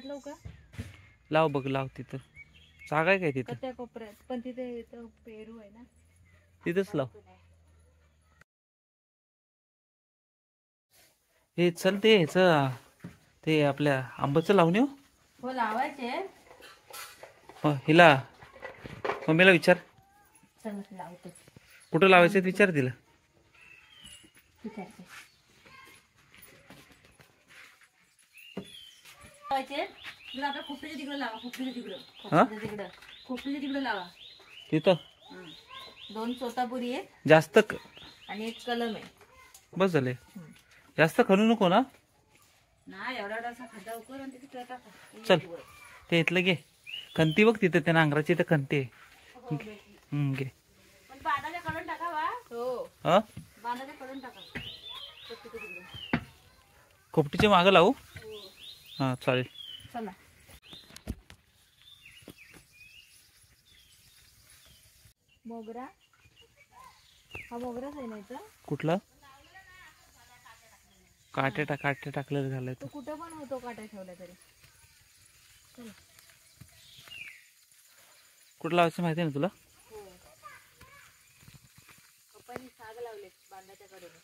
कोपऱ्यात लावू का? लाव बघ, लाव तिथं जागा आहे काय तिथं? त्या कोपऱ्यात पण तिथे पेरू आहे ना, तिथंच लाव. हे चल ते ते आपल्या आंब्याचं लावून येऊ. हो लावायचे. हिला मम्मीला विचार चल लावते. कुठं लावायचं विचार तिला. विचारते. आता खोपडीच्या तिकडे लावा. खोपडीच्या तिकडे लावा. तिथं 2 तोतापुरी आहे जास्त आणि 1 कलम आहे. बस झाले. जास्त खणू नको ना. नाही एवढा खड्डा उकर आणि तिथे टाका. चल ते इथलं घे. खंती बघ तिथं त्या नांगराची तर खंती आहे. घे. पण बांधाच्या कडून टाकावा. हो बांधाच्या कडून टाका. खोपटीचे मागं लावू. हा चालेल. चला मोगरा. हा मोगराच आहे ना इथं. कुठला काटे टाकलेलं झालंय. तो कुठं पण होतो काट्या ठेवल्या तरी. कुठं लावायचं माहिती ना तुला? हो पप्पांनी साग लावले बांधाच्या कडेने.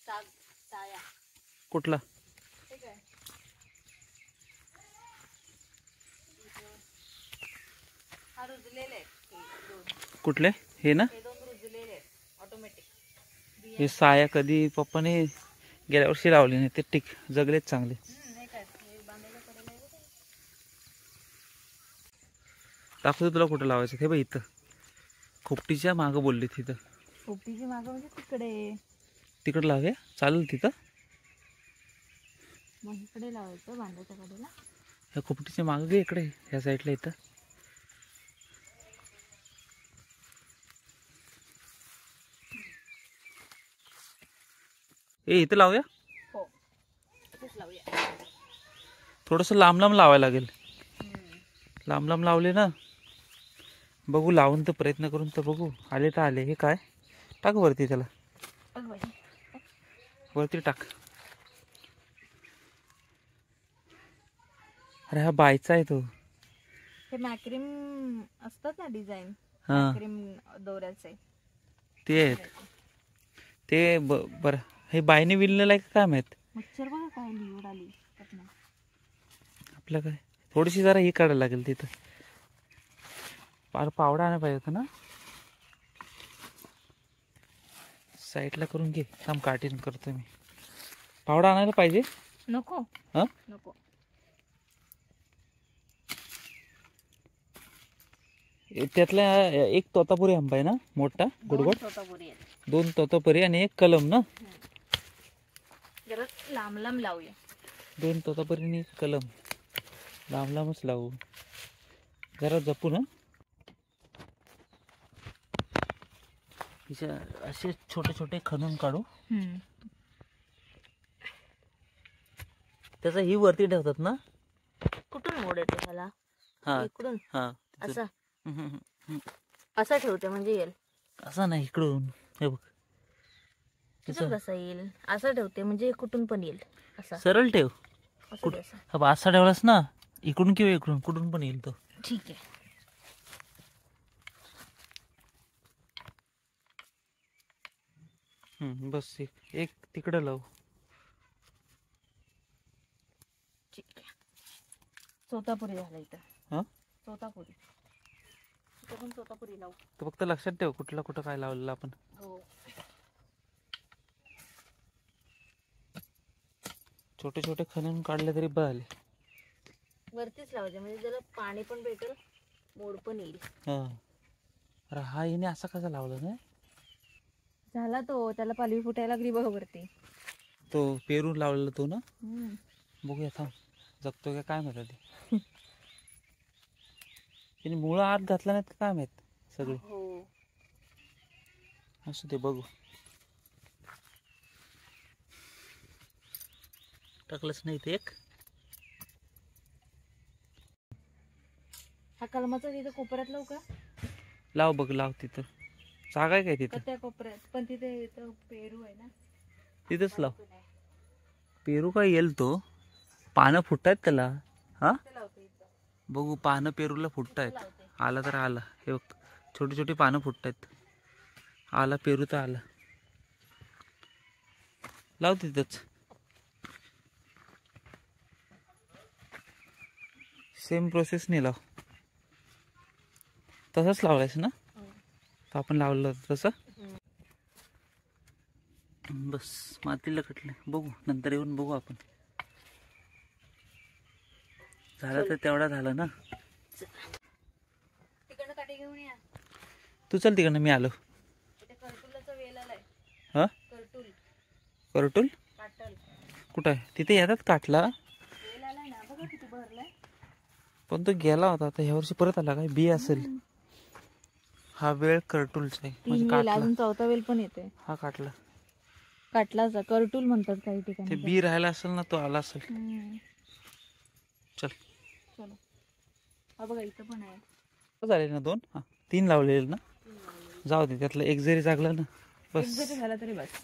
साग साया. कुठला? ठीक आहे. हा रुजलेले आहे. कुठले हे ना? हे 2 रुजलेले आहेत ऑटोमॅटिक. हे साया कधी पप्पाने गेल्या वर्षी लावले नाही ते जगलेच चांगले. दाखवतो तुला कुठं लावायचं. हे बघ इथं खोपटीच्या मागं बोलले तिथं. खोपटीच्या मागं म्हणजे तिकडे लावे चालेल तिथं. मग इकडे लावायचं बांधाच्या कडेला. ह्या खोपटीच्या मागं घे इकडे ह्या साईडला. इथं इथं लावूया. हो इथेच लावूया. थोडंसं लांब लावायला लागेल. लांब लावले ना. बघू लावून तर प्रयत्न करून तर बघू. आले तर आले. हे काय टाक वरती. त्याला वरती टाक. अरे हा बायचा आहे तो. हे मॅक्रिम असतात ना डिझाईन. हा मॅक्रिम दोऱ्याचे ते आहेत ते. बरं हे बायने विणलेलं आहे का काय माहित. मच्छर बघा काय निवड आली. आपलं काय थोडीशी जरा ही काढायला लागेल तिथं. पावडा आणायला पाहिजे होता ना. साईडला करून घे. थांब काटीन करतो मी. पावडा आणायला पाहिजे. नको. हा नको. त्यातला एक तोतापुरी आंबा आहे ना मोठा गुडगुड. 2 तोतापुरी आहेत. 2 तोतापुरी आणि 1 कलम ना. जरा लांब लांब लावूया. 2 तोतापुरी आणि 1 कलम. लांबच लावू. जरा जपू ना. असे छोटे छोटे खणून काढू. त्याचा ही वरती ठेवतात ना. कुठून मोड येतो त्याला? हा इकडून. हा असा असा ठेवते म्हणजे येईल. असा नाही इकडून. हे बघ कसा येईल. असा ठेवते म्हणजे कुठून पण येईल. असा सरळ ठेव. असा ठेवलास ना इकडून किंवा इकडून कुठून पण येईल तो. ठीक आहे. बस एक तिकडे लावू. ठीक आहे. तोतापुरी झाला इथं. हा तोतापुरी. इथं पण तोतापुरी लावू. तर फक्त लक्षात ठेव कुठं काय लावलेलं आपण. हो छोटे छोटे खणून काढले तरी बघाले. वरतीच लावायचे म्हणजे त्याला पाणी पण भेटेल. मोड पण येईल. अरे हा हिने असा कसा लावला नाही. झाला तो. त्याला पालवी फुटायला लागली बघ वरती. तो पेरू लावलेला तो ना. बघूया थांब जगतो का काय माहिती. तिने मुळं आत घातला नाही काय माहित सगळे. हो असू ते बघू. टाकलंच नाही ते एक. हा कलमाचा तिथं कोपऱ्यात लावू का? लाव बघ लाव तिथं. जागा आहे काय तिथं? त्या कोपऱ्यात पण तिथे पेरू आहे ना. तिथंच लाव. पेरू काय येईल तो. पानं फुटतायत त्याला. हा ते लावते इथं. बघू, पानं पेरूला फुटतायत. लावते. आला तर आला, हे बघ छोटी छोटी पानं फुटतायत. आला पेरू तर आला. लाव तिथंच. सेम प्रोसेस नाही लाव. तसंच लावलायस ना तर आपण लावलं होतं तसं. बस मातीला कटलं. बघू नंतर येऊन बघू आपण. झालं तर तेवढा झाला ना. तिकडनं काठी घेऊन या. तू चल तिकडनं, मी आलो. इथे करटुलाचा वेल आलाय. हा करटुल करटूल काटल कुठं आहे? तिथे येतात काटला. वेल आलाय ना, बघा किती भरलाय. पण तो गेला होता, आता ह्या वर्षी परत आला. काय बी असेल. हा वेळ करटूलचा आहे म्हणजे तीन वेल, काटला. अजून चौथा वेल पण येते. हा काटला. काटलाचा करटुल म्हणतात काही ते ठिकाणी. बी राहायला असेल ना, तो आला असेल. चल. चलो, हा बघा इथं पण आहे. झाले ना 2. हा 3 लावलेले ना. जाऊ दे, त्यातलं एक जरी जागलं ना एक बस. जरी झाला तरी बस.